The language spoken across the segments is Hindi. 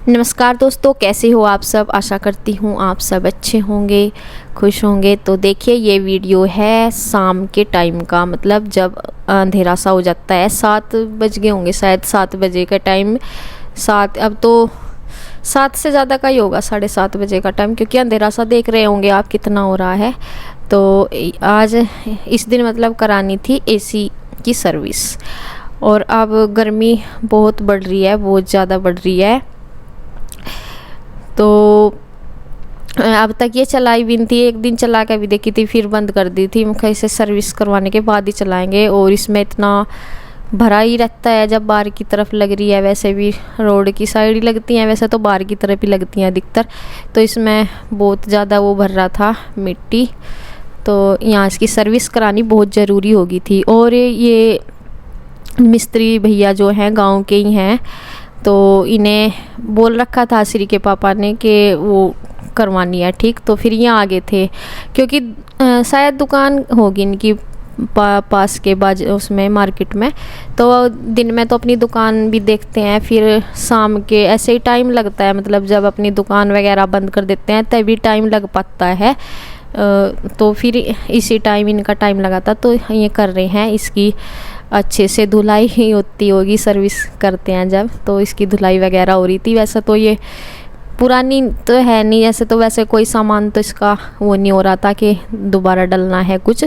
नमस्कार दोस्तों, कैसे हो आप सब। आशा करती हूँ आप सब अच्छे होंगे, खुश होंगे। तो देखिए, ये वीडियो है शाम के टाइम का, मतलब जब अंधेरा सा हो जाता है। 7 बज गए होंगे शायद, 7 बजे का टाइम। 7, अब तो 7 से ज़्यादा का ही होगा, 7:30 बजे का टाइम, क्योंकि अंधेरा सा देख रहे होंगे आप कितना हो रहा है। तो आज इस दिन मतलब करानी थी एसी की सर्विस। और अब गर्मी बहुत बढ़ रही है, बहुत ज़्यादा बढ़ रही है। तो अब तक ये चलाई भी नहीं थी, एक दिन चला के भी देखी थी, फिर बंद कर दी थी। मुझे इसे सर्विस करवाने के बाद ही चलाएंगे। और इसमें इतना भरा ही रहता है, जब बाहर की तरफ लग रही है, वैसे भी रोड की साइड ही लगती हैं, वैसे तो बाहर की तरफ ही लगती हैं अधिकतर। तो इसमें बहुत ज़्यादा वो भर रहा था मिट्टी, तो यहाँ इसकी सर्विस करानी बहुत ज़रूरी हो गई थी। और ये मिस्त्री भैया जो हैं गांव के ही हैं, तो इन्हें बोल रखा था श्री के पापा ने कि वो करवानी है ठीक। तो फिर यहाँ आ गए थे, क्योंकि शायद दुकान होगी इनकी पास के बाज उसमें मार्केट में। तो दिन में तो अपनी दुकान भी देखते हैं, फिर शाम के ऐसे ही टाइम लगता है, मतलब जब अपनी दुकान वगैरह बंद कर देते हैं तभी टाइम लग पाता है। तो फिर इसी टाइम इनका टाइम लगा था, तो ये कर रहे हैं। इसकी अच्छे से धुलाई ही होती होगी, सर्विस करते हैं जब, तो इसकी धुलाई वगैरह हो रही थी। वैसे तो ये पुरानी तो है नहीं, ऐसे तो वैसे कोई सामान तो इसका वो नहीं हो रहा था कि दोबारा डलना है कुछ,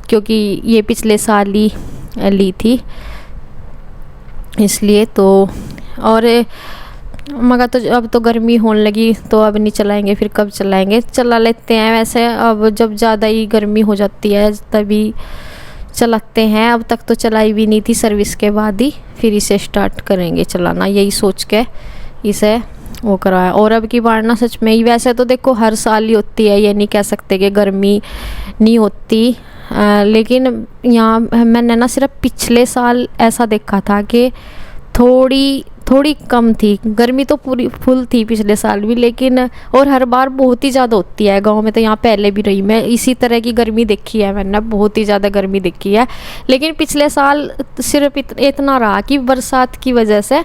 क्योंकि ये पिछले साल ही ली थी इसलिए। तो और मगर तो अब तो गर्मी होने लगी, तो अब नहीं चलाएंगे, फिर कब चलाएंगे, चला लेते हैं। वैसे अब जब ज़्यादा ही गर्मी हो जाती है तभी चलाते हैं। अब तक तो चलाई भी नहीं थी, सर्विस के बाद ही फिर इसे स्टार्ट करेंगे चलाना, यही सोच के इसे वो कराया। और अब की बार ना सच में ही, वैसे तो देखो हर साल ही होती है, ये नहीं कह सकते कि गर्मी नहीं होती। लेकिन यहाँ मैंने ना सिर्फ पिछले साल ऐसा देखा था कि थोड़ी कम थी गर्मी, तो पूरी फुल थी पिछले साल भी, लेकिन और हर बार बहुत ही ज़्यादा होती है गांव में। तो यहाँ पहले भी रही मैं, इसी तरह की गर्मी देखी है मैंने, बहुत ही ज़्यादा गर्मी देखी है। लेकिन पिछले साल सिर्फ इतना रहा कि बरसात की वजह से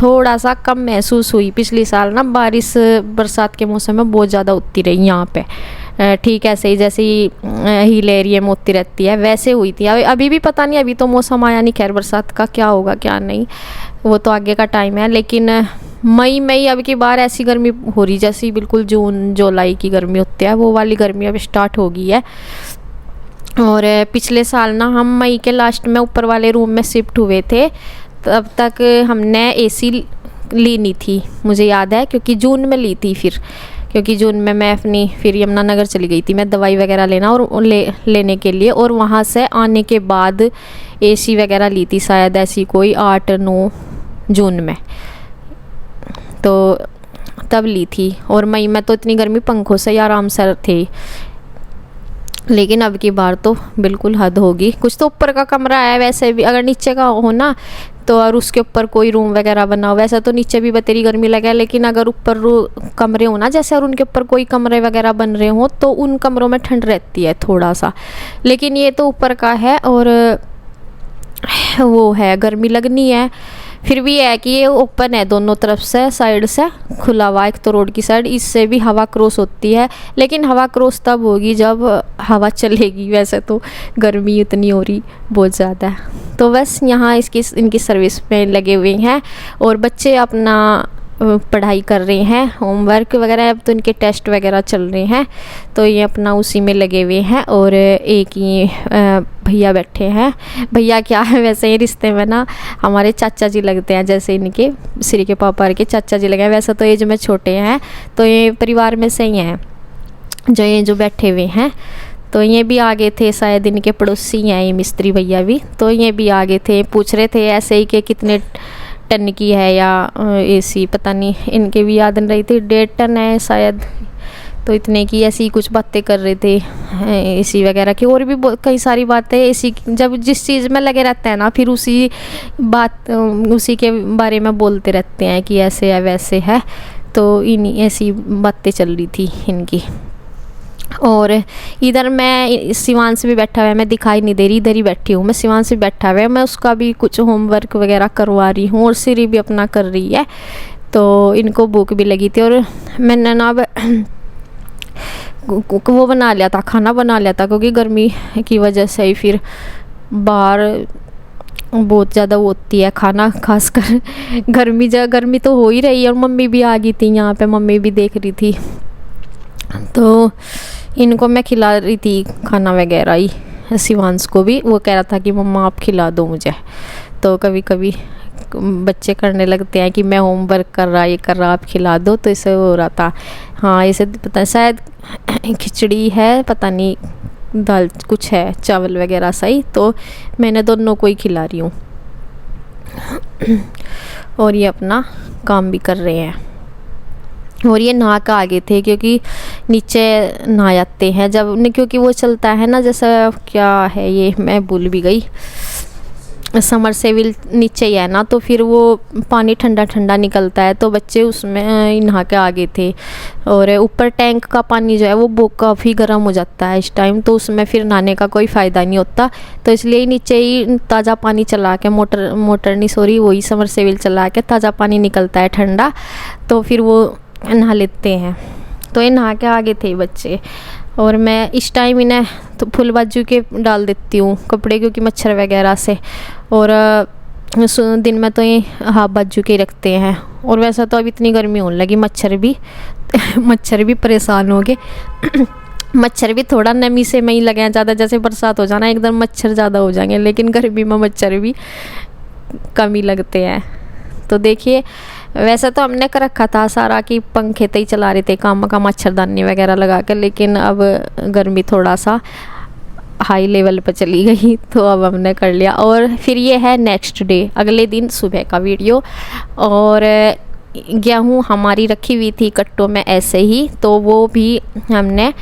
थोड़ा सा कम महसूस हुई। पिछली साल ना बारिश बरसात के मौसम में बहुत ज़्यादा होती रही यहाँ पे, ठीक ऐसे ही जैसे ही हिल एरिया में होती रहती है वैसे हुई थी। अभी भी पता नहीं, अभी तो मौसम आया नहीं, खैर बरसात का क्या होगा क्या नहीं, वो तो आगे का टाइम है। लेकिन मई अब की बार ऐसी गर्मी हो रही जैसी बिल्कुल जून जुलाई की गर्मी होती है, वो वाली गर्मी अब स्टार्ट हो गई है। और पिछले साल ना हम मई के लास्ट में ऊपर वाले रूम में शिफ्ट हुए थे, तब तक हमने एसी ली नहीं थी, मुझे याद है, क्योंकि जून में ली थी फिर, क्योंकि जून में मैं अपनी फिर यमुनानगर चली गई थी मैं दवाई वगैरह लेना और लेने के लिए। और वहाँ से आने के बाद एसी वगैरह ली थी शायद ऐसी कोई 8-9 जून में, तो तब ली थी। और मई में तो इतनी गर्मी पंखों से ही आराम से थी, लेकिन अब की बार तो बिल्कुल हद होगी। कुछ तो ऊपर का कमरा है, वैसे भी अगर नीचे का हो ना तो, और उसके ऊपर कोई रूम वगैरह बना हो, वैसे तो नीचे भी बतेरी गर्मी लगे, लेकिन अगर ऊपर कमरे हो ना जैसे, और उनके ऊपर कोई कमरे वगैरह बन रहे हो, तो उन कमरों में ठंड रहती है थोड़ा सा। लेकिन ये तो ऊपर का है और वो है, गर्मी लगनी है। फिर भी है कि ये ओपन है दोनों तरफ से, साइड से खुला हुआ, एक तो रोड की साइड, इससे भी हवा क्रॉस होती है। लेकिन हवा क्रॉस तब होगी जब हवा चलेगी, वैसे तो गर्मी इतनी हो रही बहुत ज़्यादा है। तो बस यहाँ इनकी सर्विस में लगे हुए हैं, और बच्चे अपना पढ़ाई कर रहे हैं, होमवर्क वगैरह, अब तो इनके टेस्ट वगैरह चल रहे हैं, तो ये अपना उसी में लगे हुए हैं। और एक ही भैया बैठे हैं, भैया क्या है वैसे ये रिश्ते में ना हमारे चाचा जी लगते हैं, जैसे इनके श्री के पापा के चाचा जी लगे हैं। वैसे तो एज में छोटे हैं, तो ये परिवार में से ही हैं जो बैठे हुए हैं। तो ये भी आगे थे, शायद इनके पड़ोसी हैं ये मिस्त्री भैया भी, तो ये भी आगे थे, पूछ रहे थे ऐसे ही कि कितने टन की है या एसी, पता नहीं, इनके भी याद नहीं रही थी, 1.5 टन है शायद, तो इतने की ऐसी कुछ बातें कर रहे थे एसी वगैरह की। और भी कई सारी बातें, एसी जब जिस चीज़ में लगे रहते हैं ना, फिर उसी के बारे में बोलते रहते हैं कि ऐसे है वैसे है, तो ऐसी बातें चल रही थी इनकी। और इधर मैं शिवान से भी बैठा हुआ है, मैं दिखाई नहीं दे रही, इधर ही बैठी हूँ मैं, शिवान से बैठा हुआ है, मैं उसका भी कुछ होमवर्क वगैरह करवा रही हूँ, और श्री भी अपना कर रही है। तो इनको भूख भी लगी थी और मैंने ना अब वो बना लिया था, खाना बना लिया था, क्योंकि गर्मी की वजह से ही फिर बाहर बहुत ज़्यादा वो होती है खाना, खासकर गर्मी तो हो ही रही है। और मम्मी भी आ गई थी यहाँ पे, मम्मी भी देख रही थी, तो इनको मैं खिला रही थी खाना वगैरह ही। शिवांश को भी वो कह रहा था कि मम्मा आप खिला दो मुझे। तो कभी कभी बच्चे करने लगते हैं कि मैं होमवर्क कर रहा, ये कर रहा, आप खिला दो, तो इसे हो रहा था। हाँ, इसे पता शायद खिचड़ी है, पता नहीं दाल कुछ है, चावल वगैरह सही, तो मैंने दोनों को ही खिला रही हूँ। और ये अपना काम भी कर रहे हैं। और ये नहा के आ गए थे, क्योंकि नीचे नहा जाते हैं जब, क्योंकि वो चलता है ना, जैसा क्या है ये मैं भूल भी गई, समर सेविल नीचे ही है ना, तो फिर वो पानी ठंडा ठंडा निकलता है, तो बच्चे उसमें नहा के आ गए थे। और ऊपर टैंक का पानी जो है वो काफ़ी गर्म हो जाता है इस टाइम, तो उसमें फिर नहाने का कोई फ़ायदा नहीं होता, तो इसलिए नीचे ही ताज़ा पानी चला के मोटर नहीं सॉरी वही समर सेविल चला के ताज़ा पानी निकलता है ठंडा, तो फिर वो नहा लेते हैं। तो ये नहा के आ गए थे बच्चे। और मैं इस टाइम इन्हें तो फुल बाजू के डाल देती हूँ कपड़े, क्योंकि मच्छर वगैरह से, और दिन में तो ये हाफ बाजू के ही रखते हैं। और वैसा तो अब इतनी गर्मी होने लगी, मच्छर भी परेशान हो गए। मच्छर भी थोड़ा नमी से में ही लगे हैं ज़्यादा, जैसे बरसात हो जाना एकदम मच्छर ज़्यादा हो जाएंगे, लेकिन गर्मी में मच्छर भी कम ही लगते हैं। तो देखिए, वैसे तो हमने कर रखा था सारा कि पंखे तो ही चला रहे थे काम का, मच्छरदानी वगैरह लगा कर, लेकिन अब गर्मी थोड़ा सा हाई लेवल पर चली गई, तो अब हमने कर लिया। और फिर ये है नेक्स्ट डे, अगले दिन सुबह का वीडियो। और गेहूँ हमारी रखी हुई थी कट्टों में ऐसे ही, तो वो भी हमने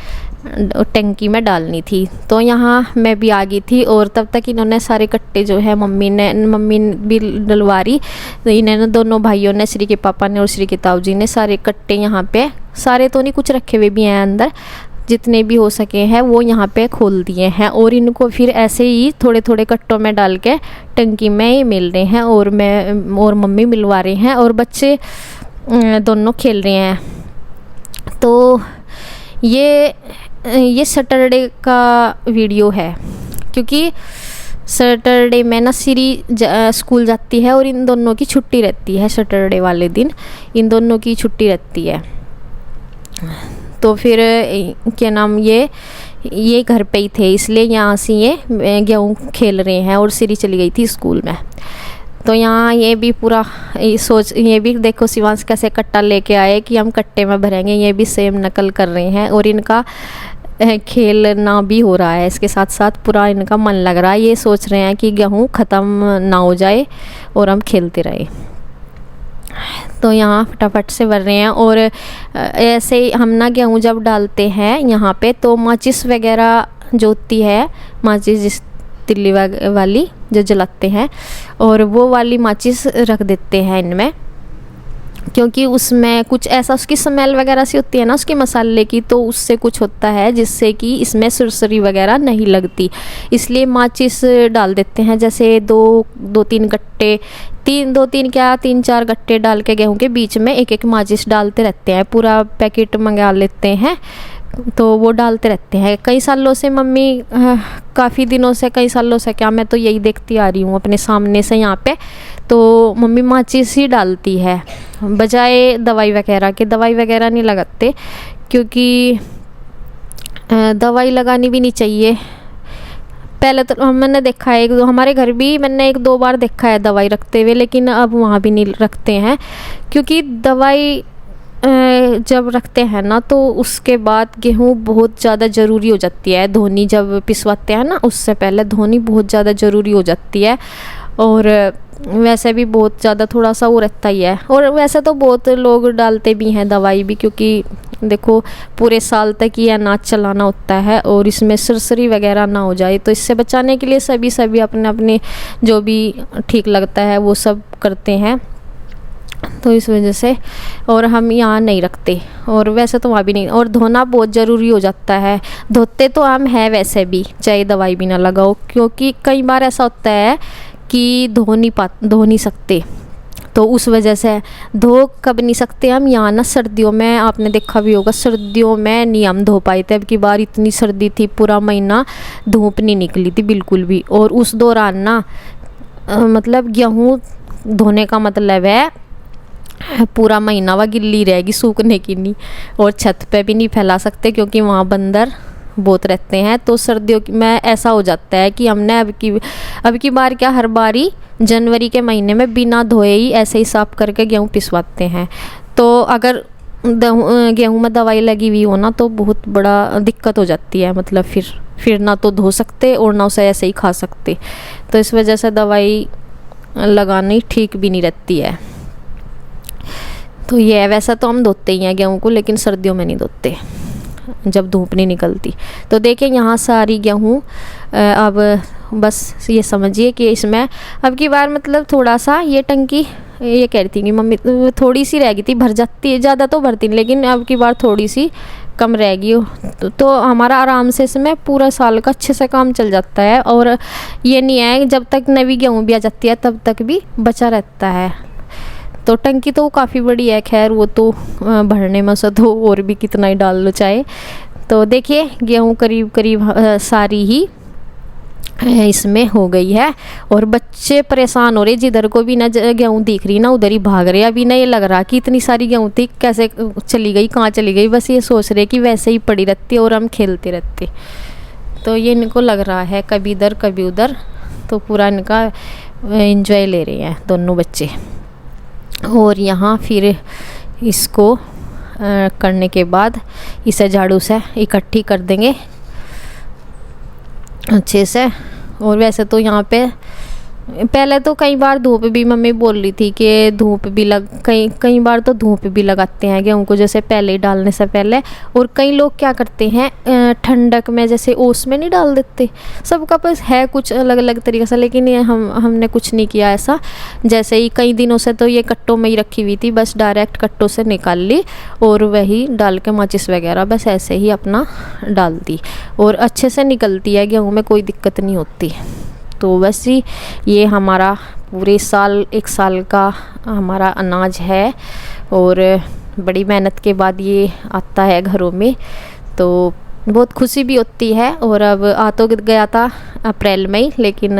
टंकी में डालनी थी। तो यहाँ मैं भी आ गई थी, और तब तक इन्होंने सारे कट्टे जो है मम्मी भी डलवा रही, तो इन्होंने दोनों भाइयों ने, श्री के पापा ने और श्री के ताऊ जी ने, सारे कट्टे यहाँ पे, सारे तो नहीं, कुछ रखे हुए भी हैं अंदर, जितने भी हो सके हैं वो यहाँ पे खोल दिए हैं। और इनको फिर ऐसे ही थोड़े थोड़े कट्टों में डाल के टंकी में ही मिल रहे हैं, और मैं और मम्मी मिलवा रहे हैं, और बच्चे दोनों खेल रहे हैं। तो ये सैटरडे का वीडियो है, क्योंकि सैटरडे में ना श्री स्कूल जाती है, और इन दोनों की छुट्टी रहती है, सैटरडे वाले दिन इन दोनों की छुट्टी रहती है। तो फिर क्या नाम, ये घर पे ही थे, इसलिए यहाँ से ये गेहूँ खेल रहे हैं, और श्री चली गई थी स्कूल में। तो यहाँ ये भी पूरा ये भी देखो शिवांश कैसे कट्टा लेके आए कि हम कट्टे में भरेंगे, ये भी सेम नकल कर रहे हैं, और इनका खेलना भी हो रहा है इसके साथ साथ, पूरा इनका मन लग रहा है। ये सोच रहे हैं कि गेहूँ ख़त्म ना हो जाए और हम खेलते रहे। तो यहाँ फटाफट से भर रहे हैं। और ऐसे हम ना गेहूँ जब डालते हैं यहाँ पे, तो माचिस वगैरह जो होती है, माचिस जिस तिल्ली वाली जो जलाते हैं, और वो वाली माचिस रख देते हैं इनमें, क्योंकि उसमें कुछ ऐसा उसकी स्मेल वगैरह सी होती है ना उसके मसाले की, तो उससे कुछ होता है जिससे कि इसमें सुरसरी वगैरह नहीं लगती, इसलिए माचिस डाल देते हैं। जैसे दो तीन गट्टे, तीन चार गट्टे डाल के गेहूं के बीच में एक एक माचिस डालते रहते हैं, पूरा पैकेट मंगा लेते हैं, तो वो डालते रहते हैं। कई सालों से मम्मी, काफ़ी दिनों से, कई सालों से क्या, मैं तो यही देखती आ रही हूँ अपने सामने से यहाँ पे, तो मम्मी माचिस ही डालती है बजाय दवाई वगैरह के। दवाई वगैरह नहीं लगाते, क्योंकि दवाई लगानी भी नहीं चाहिए। पहले तो मैंने देखा है हमारे घर भी मैंने 1-2 बार देखा है दवाई रखते हुए, लेकिन अब वहाँ भी नहीं रखते हैं, क्योंकि दवाई जब रखते हैं ना, तो उसके बाद गेहूँ बहुत ज़्यादा ज़रूरी हो जाती है। धोनी जब पिसवाते हैं ना, उससे पहले धोनी बहुत ज़्यादा ज़रूरी हो जाती है। और वैसे भी बहुत ज़्यादा थोड़ा सा वो रहता ही है। और वैसे तो बहुत लोग डालते भी हैं दवाई भी, क्योंकि देखो पूरे साल तक ये अनाज चलाना होता है, और इसमें सरसरी वगैरह ना हो जाए, तो इससे बचाने के लिए सभी अपने अपने जो भी ठीक लगता है वो सब करते हैं। तो इस वजह से, और हम यहाँ नहीं रखते, और वैसे तो वहाँ भी नहीं। और धोना बहुत ज़रूरी हो जाता है, धोते तो हम है वैसे भी, चाहे दवाई भी ना लगाओ, क्योंकि कई बार ऐसा होता है कि धो नहीं सकते, तो उस वजह से धो कब नहीं सकते हम। यहाँ ना सर्दियों में आपने देखा भी होगा, सर्दियों में नहीं हम धो पाए थे। अब की बार इतनी सर्दी थी, पूरा महीना धूप नहीं निकली थी बिल्कुल भी। और उस दौरान ना मतलब गेहूँ धोने का मतलब है पूरा महीना वह गिल्ली रहेगी, सूखने की नहीं। और छत पे भी नहीं फैला सकते क्योंकि वहाँ बंदर बहुत रहते हैं। तो सर्दियों में ऐसा हो जाता है कि हमने अब की बार क्या, हर बारी जनवरी के महीने में बिना धोए ही ऐसे ही साफ करके गेहूँ पिसवाते हैं। तो अगर गेहूँ में दवाई लगी हुई हो ना तो बहुत बड़ा दिक्कत हो जाती है। मतलब फिर ना तो धो सकते और ना उसे ऐसे ही खा सकते। तो इस वजह से दवाई लगानी ठीक भी नहीं रहती है। तो ये है, वैसा तो हम धोते ही हैं गेहूँ को, लेकिन सर्दियों में नहीं धोते जब धूप नहीं निकलती। तो देखिए यहाँ सारी गेहूँ अब बस ये समझिए कि इसमें अब की बार मतलब थोड़ा सा ये टंकी, ये कह रही थी कि मम्मी थोड़ी सी रह गई थी, भर जाती है, ज़्यादा तो भरती नहीं, लेकिन अब की बार थोड़ी सी कम रहेगी। तो हमारा आराम से इसमें पूरा साल का अच्छे से काम चल जाता है। और ये नहीं है जब तक नवी गेहूँ भी आ जाती है तब तक भी बचा रहता है। तो टंकी तो काफ़ी बड़ी है, खैर वो तो भरने में से तो और भी कितना ही डाल लो चाहे। तो देखिए गेहूँ करीब करीब सारी ही इसमें हो गई है। और बच्चे परेशान हो रहे, जिधर को भी ना गेहूँ दिख रही ना उधर ही भाग रहे। अभी ना ये लग रहा कि इतनी सारी गेहूँ थी कैसे चली गई, कहाँ चली गई, बस ये सोच रहे कि वैसे ही पड़ी रहती और हम खेलते रहते। तो ये इनको लग रहा है कभी इधर कभी उधर, तो पूरा इनका एंजॉय ले रहे हैं दोनों बच्चे। और यहाँ फिर इसको करने के बाद इसे झाड़ू से इकट्ठी कर देंगे अच्छे से। और वैसे तो यहाँ पे पहले तो कई बार धूप भी, मम्मी बोल रही थी कि धूप भी कई बार तो धूप भी लगाते हैं गेहूँ को, जैसे पहले ही डालने से पहले। और कई लोग क्या करते हैं ठंडक में जैसे ओस में नहीं डाल देते। सबका बस है कुछ अलग अलग तरीके से, लेकिन ये हमने कुछ नहीं किया ऐसा। जैसे ही कई दिनों से तो ये कट्टों में ही रखी हुई थी, बस डायरेक्ट कट्टों से निकाल ली और वही डाल के माचिस वगैरह बस ऐसे ही अपना डाल दी। और अच्छे से निकलती है गेहूँ में, कोई दिक्कत नहीं होती। तो बस ये हमारा पूरे साल, एक साल का हमारा अनाज है। और बड़ी मेहनत के बाद ये आता है घरों में, तो बहुत खुशी भी होती है। और अब आ तो गया था अप्रैल में, लेकिन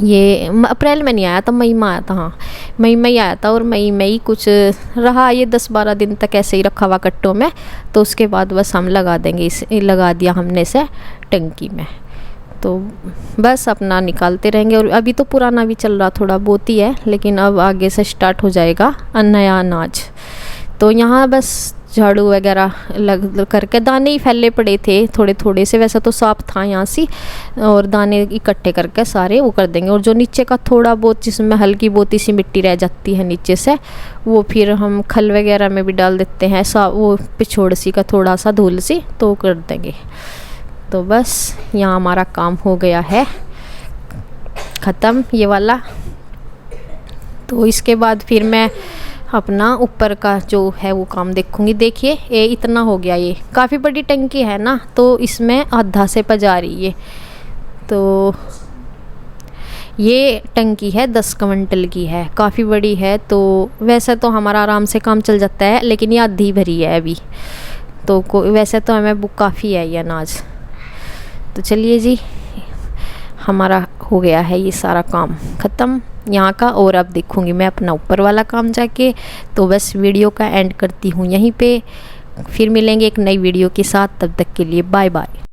ये अप्रैल में नहीं आया था, मई में आया था। हाँ, मई में ही आया था। और मई में ही कुछ रहा, ये 10-12 दिन तक ऐसे ही रखा हुआ कट्टों में। तो उसके बाद बस हम लगा देंगे, इसे लगा दिया हमने इसे टंकी में। तो बस अपना निकालते रहेंगे। और अभी तो पुराना भी चल रहा थोड़ा बहुत ही है, लेकिन अब आगे से स्टार्ट हो जाएगा नया अनाज। तो यहाँ बस झाड़ू वगैरह लग करके, दाने ही फैले पड़े थे थोड़े थोड़े से, वैसा तो साफ था यहाँ से। और दाने इकट्ठे करके सारे वो कर देंगे। और जो नीचे का थोड़ा बहुत जिसमें हल्की बहुत सी मिट्टी रह जाती है नीचे से, वो फिर हम खल वगैरह में भी डाल देते हैं, वो पिछोड़ सी का थोड़ा सा धूल सी, तो कर देंगे। तो बस यहाँ हमारा काम हो गया है ख़त्म ये वाला। तो इसके बाद फिर मैं अपना ऊपर का जो है वो काम देखूँगी। देखिए ये इतना हो गया, ये काफ़ी बड़ी टंकी है ना, तो इसमें आधा से पजा रही है। तो ये टंकी है 10 क्विंटल की है, काफ़ी बड़ी है। तो वैसे तो हमारा आराम से काम चल जाता है, लेकिन ये आधी भरी है अभी। तो वैसे तो हमें बुक काफ़ी है ये अनाज। तो चलिए जी, हमारा हो गया है ये सारा काम ख़त्म यहाँ का। और अब देखूँगी मैं अपना ऊपर वाला काम जाके। तो बस वीडियो का एंड करती हूँ यहीं पे, फिर मिलेंगे एक नई वीडियो के साथ। तब तक के लिए बाय बाय।